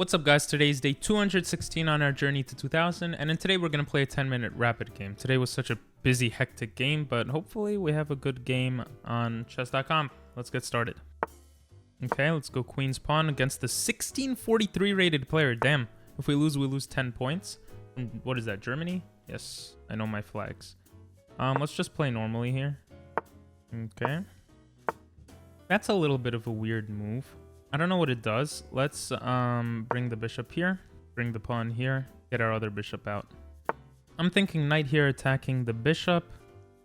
What's up guys, today is day 216 on our journey to 2000, and today we're going to play a 10-minute rapid game. Today was such a busy, hectic game, but hopefully we have a good game on chess.com. Let's get started. Okay, let's go queen's pawn against the 1643 rated player. Damn, if we lose 10 points. And what is that, Germany? Yes, I know my flags. Let's just play normally here. Okay. That's a little bit of a weird move. I don't know what it does. Let's bring the bishop here, bring the pawn here, get our other bishop out. I'm thinking knight here attacking the bishop.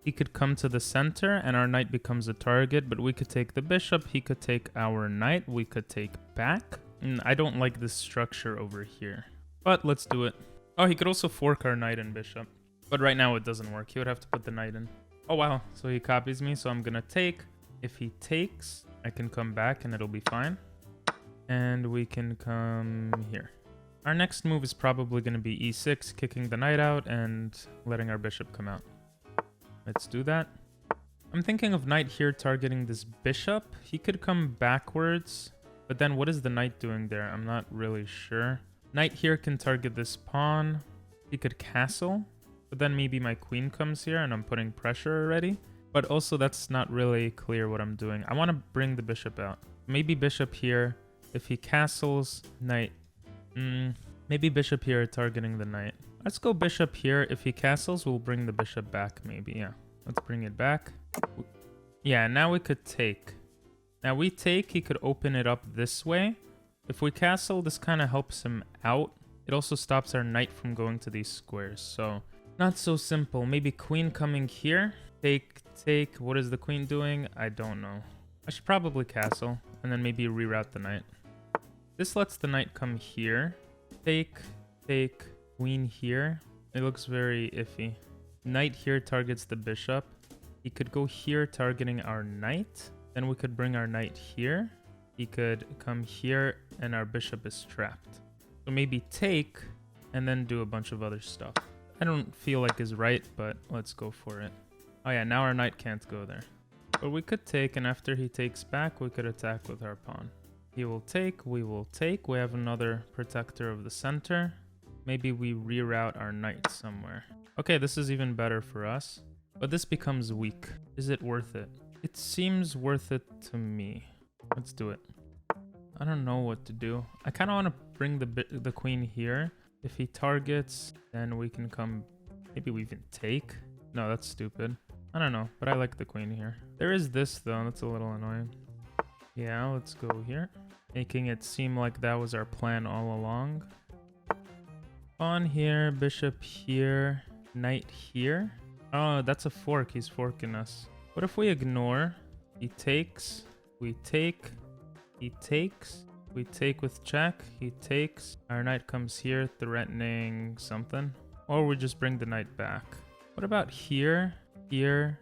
He could come to the center and our knight becomes a target, but we could take the bishop, he could take our knight, we could take back. I don't like this structure over here, but let's do it. Oh, he could also fork our knight and bishop, but right now it doesn't work. He would have to put the knight in. Oh wow, so he copies me, so I'm gonna take. If he takes, I can come back and it'll be fine. And we can come here. Our next move is probably going to be e6, kicking the knight out and letting our bishop come out. Let's do that. I'm thinking of knight here targeting this bishop. He could come backwards, but then what is the knight doing there? I'm not really sure. Knight here can target this pawn. He could castle, but then maybe my queen comes here and I'm putting pressure already. But also that's not really clear what I'm doing. I want to bring the bishop out. Maybe bishop here. If he castles, knight. Maybe bishop here targeting the knight. Let's go bishop here. If he castles, we'll bring the bishop back maybe. Yeah, let's bring it back. Yeah, now we could take. Now we take, he could open it up this way. If we castle, this kind of helps him out. It also stops our knight from going to these squares. So not so simple. Maybe queen coming here. Take. What is the queen doing? I don't know. I should probably castle and then maybe reroute the knight. This lets the knight come here. Take, queen here. It looks very iffy. Knight here targets the bishop. He could go here targeting our knight. Then we could bring our knight here. He could come here and our bishop is trapped. So maybe take and then do a bunch of other stuff. I don't feel like is right, but let's go for it. Oh yeah, now our knight can't go there. But we could take, and after he takes back, we could attack with our pawn. He will take, we will take. We have another protector of the center. Maybe we reroute our knight somewhere. Okay, this is even better for us. But this becomes weak. Is it worth it? It seems worth it to me. Let's do it. I don't know what to do. I kind of want to bring the queen here. If he targets, then we can come... Maybe we even take? No, that's stupid. I don't know, but I like the queen here. There is this, though. That's a little annoying. Yeah, let's go here. Making it seem like that was our plan all along. Pawn here, bishop here, knight here. Oh, that's a fork. He's forking us. What if we ignore? He takes, we take, he takes, we take with check, he takes. Our knight comes here, threatening something. Or we just bring the knight back. What about here, here,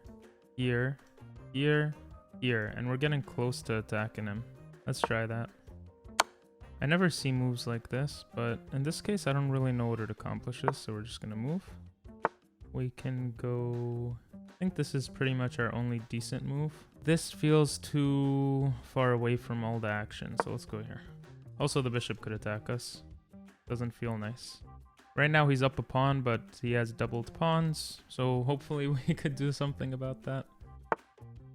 here, here, here? And we're getting close to attacking him. Let's try that. I never see moves like this, but in this case, I don't really know what it accomplishes, so we're just gonna move. We can go... I think this is pretty much our only decent move. This feels too far away from all the action, so let's go here. Also, the bishop could attack us. Doesn't feel nice. Right now, he's up a pawn, but he has doubled pawns, so hopefully we could do something about that.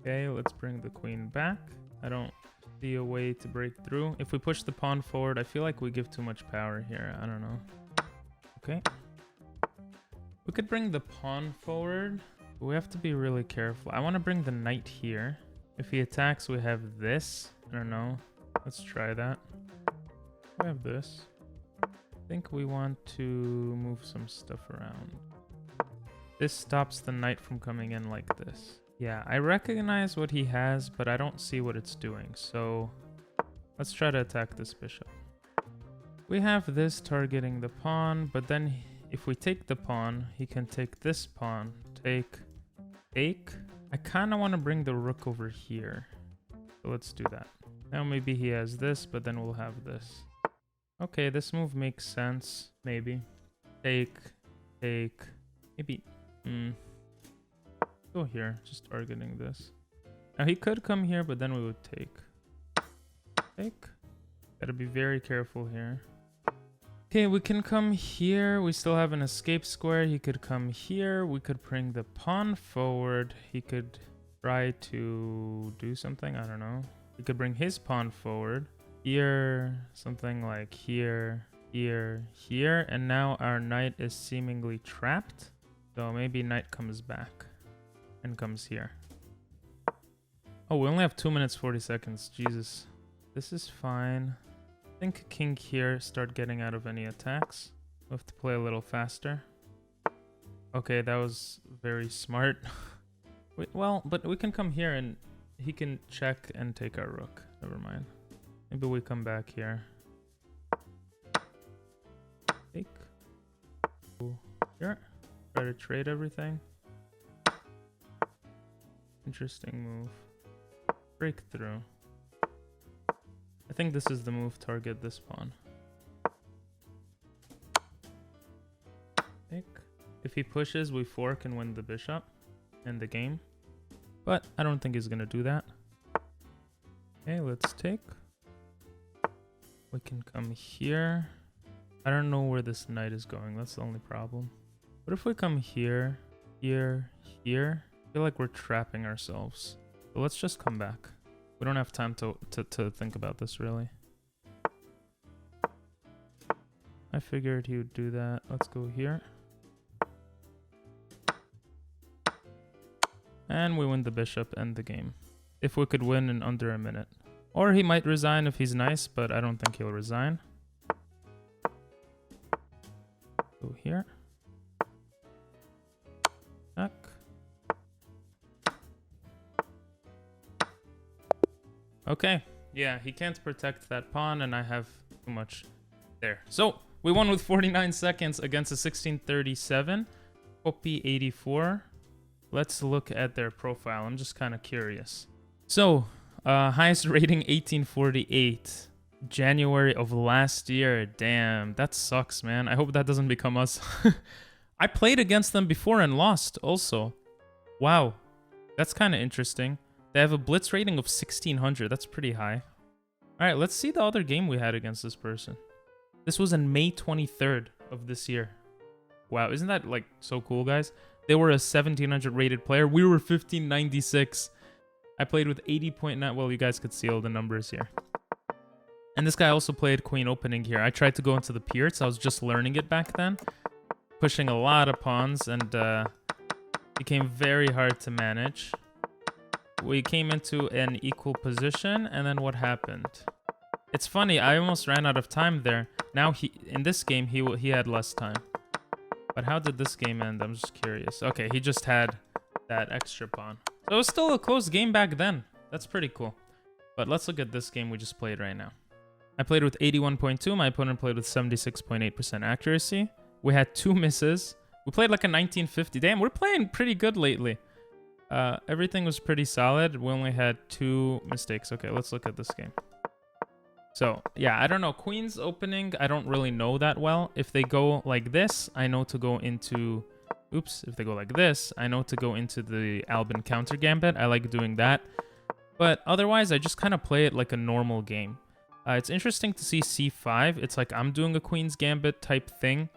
Okay, let's bring the queen back. I don't see a way to break through. If we push the pawn forward, I feel like we give too much power here. I don't know. Okay. We could bring the pawn forward, but we have to be really careful. I want to bring the knight here. If he attacks, we have this. I don't know. Let's try that. We have this. I think we want to move some stuff around. This stops the knight from coming in like this. Yeah, I recognize what he has, but I don't see what it's doing. So let's try to attack this bishop. We have this targeting the pawn, but then if we take the pawn, he can take this pawn. Take. I kind of want to bring the rook over here. So let's do that. Now maybe he has this, but then we'll have this. Okay, this move makes sense. Maybe. Take. Maybe. Go here, just targeting this. Now he could come here, but then we would take. Gotta be very careful here. Okay, we can come here. We still have an escape square. He could come here. We could bring the pawn forward. He could try to do something. I don't know. He could bring his pawn forward. Here, something like here, here, here. And now our knight is seemingly trapped. So maybe knight comes back and comes here. Oh, we only have 2 minutes, 40 seconds. Jesus. This is fine. I think king here, start getting out of any attacks. We have to play a little faster. Okay, that was very smart. Well, but we can come here and he can check and take our rook. Never mind. Maybe we come back here. Take. Here. Try to trade everything. Interesting move. Breakthrough. I think this is the move, target this pawn. Take. If he pushes, we fork and win the bishop and the game. But I don't think he's going to do that. Okay, let's take. We can come here. I don't know where this knight is going. That's the only problem. What if we come here, here, here? I feel like we're trapping ourselves. So let's just come back. We don't have time to think about this, really. I figured he would do that. Let's go here. And we win the bishop and the game. If we could win in under a minute. Or he might resign if he's nice, but I don't think he'll resign. Go here. Check. Okay, yeah, he can't protect that pawn, and I have too much there. So, we won with 49 seconds against a 1637. Poppy 84. Let's look at their profile. I'm just kind of curious. So, highest rating 1848. January of last year. Damn, that sucks, man. I hope that doesn't become us. I played against them before and lost also. Wow, that's kind of interesting. They have a blitz rating of 1600. That's pretty high. All right, let's see the other game we had against this person. This was on May 23rd of this year. Wow, isn't that like so cool, guys? They were a 1700 rated player. We were 1596. I played with 80.9. Well, you guys could see all the numbers here. And this guy also played queen opening here. I tried to go into the Pierce. I was just learning it back then. Pushing a lot of pawns and became very hard to manage. We came into an equal position, and then what happened? It's funny, I almost ran out of time there. Now, in this game, he had less time. But how did this game end? I'm just curious. Okay, he just had that extra pawn. So it was still a close game back then. That's pretty cool. But let's look at this game we just played right now. I played with 81.2. My opponent played with 76.8% accuracy. We had 2 misses. We played like a 1950. Damn, we're playing pretty good lately. Everything was pretty solid. We only had 2 mistakes. Okay, let's look at this game. So, yeah, I don't know. Queen's opening, I don't really know that well. If they go like this, I know to go into... Oops. If they go like this, I know to go into the Albin counter gambit. I like doing that. But otherwise, I just kind of play it like a normal game. It's interesting to see c5. It's like I'm doing a Queen's gambit type thing.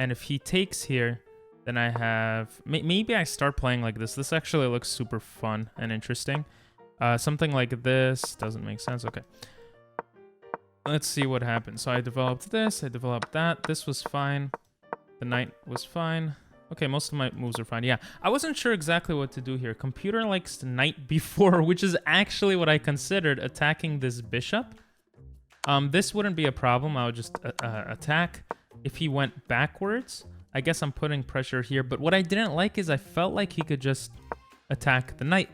And if he takes here... Then I have... Maybe I start playing like this. This actually looks super fun and interesting. Something like this. Doesn't make sense. Okay. Let's see what happens. So I developed this. I developed that. This was fine. The knight was fine. Okay, most of my moves are fine. Yeah, I wasn't sure exactly what to do here. Computer likes knight b4, which is actually what I considered attacking this bishop. This wouldn't be a problem. I would just attack. If he went backwards... I guess I'm putting pressure here, but what I didn't like is I felt like he could just attack the knight.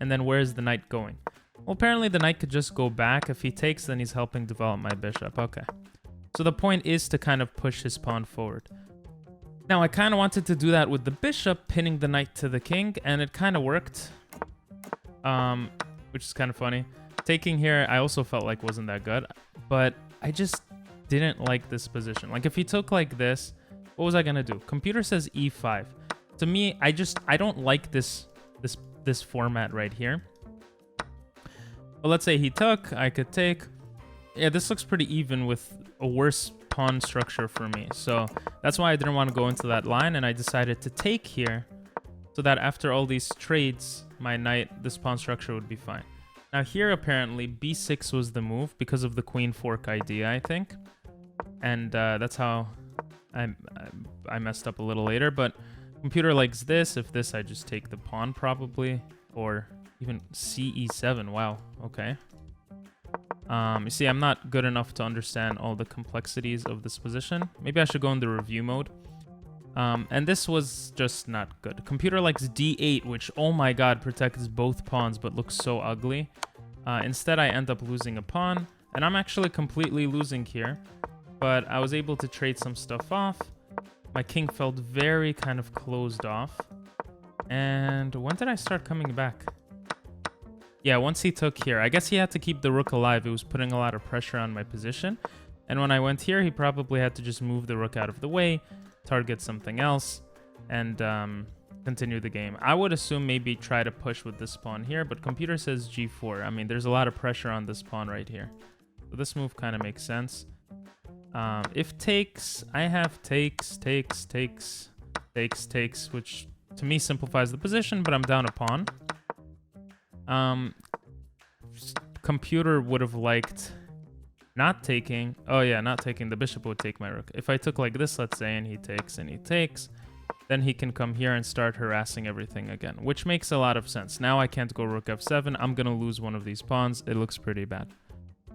And then where's the knight going? Well, apparently the knight could just go back. If he takes, then he's helping develop my bishop. Okay. So the point is to kind of push his pawn forward. Now, I kind of wanted to do that with the bishop, pinning the knight to the king, and it kind of worked. Which is kind of funny. Taking here, I also felt like wasn't that good, but I just didn't like this position. Like if he took like this, what was I gonna do? Computer says e5. To me, I don't like this format right here. But let's say he took, I could take. Yeah, this looks pretty even with a worse pawn structure for me. So that's why I didn't want to go into that line, and I decided to take here so that after all these trades, my knight, this pawn structure would be fine. Now here, apparently, b6 was the move because of the queen fork idea, I think. And that's how I messed up a little later. But computer likes this. If this, I just take the pawn probably. Or even ce7. Wow, okay. You see, I'm not good enough to understand all the complexities of this position. Maybe I should go into review mode. And this was just not good. Computer likes d8, which, oh my god, protects both pawns, but looks so ugly. Instead, I end up losing a pawn, and I'm actually completely losing here. But I was able to trade some stuff off. My king felt very kind of closed off. And when did I start coming back? Yeah, once he took here. I guess he had to keep the rook alive. It was putting a lot of pressure on my position. And when I went here, he probably had to just move the rook out of the way, target something else, and continue the game. I would assume maybe try to push with this pawn here, but computer says g4. I mean, there's a lot of pressure on this pawn right here. So this move kind of makes sense. If takes, I have takes, which to me simplifies the position, but I'm down a pawn. Computer would have liked not taking. Oh yeah, not taking. The bishop would take my rook. If I took like this, let's say, and he takes, then he can come here and start harassing everything again, which makes a lot of sense. Now I can't go rook f7. I'm gonna lose one of these pawns. It looks pretty bad.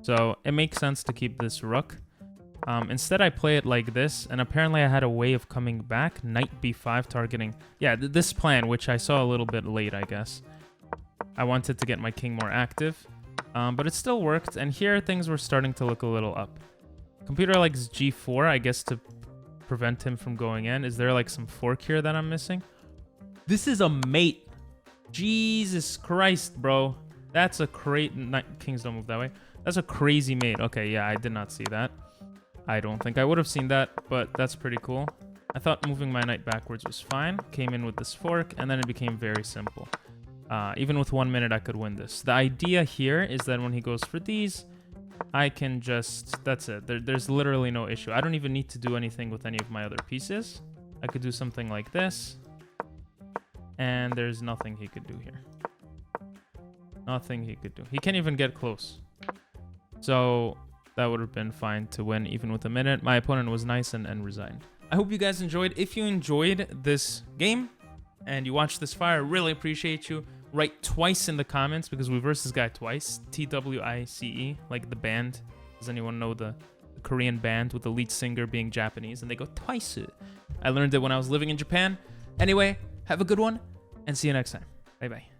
So it makes sense to keep this rook. Instead, I play it like this, and apparently I had a way of coming back. Knight b5 targeting. Yeah, this plan, which I saw a little bit late, I guess. I wanted to get my king more active, but it still worked. And here, things were starting to look a little up. Computer likes g4, I guess, to prevent him from going in. Is there like some fork here that I'm missing? This is a mate. Jesus Christ, bro. That's a kings don't move that way. That's a crazy mate. Okay, yeah, I did not see that. I don't think I would have seen that, but that's pretty cool. I thought moving my knight backwards was fine. Came in with this fork, and then it became very simple. Even with 1 minute, I could win this. The idea here is that when he goes for these, I can just... That's it. There's literally no issue. I don't even need to do anything with any of my other pieces. I could do something like this. And there's nothing he could do here. Nothing he could do. He can't even get close. So that would have been fine to win even with a minute. My opponent was nice and resigned. I hope you guys enjoyed. If you enjoyed this game and you watched this fire, I really appreciate you. Write twice in the comments because we versed this guy twice. TWICE, like the band. Does anyone know the Korean band with the lead singer being Japanese? And they go twice. I learned it when I was living in Japan. Anyway, have a good one and see you next time. Bye-bye.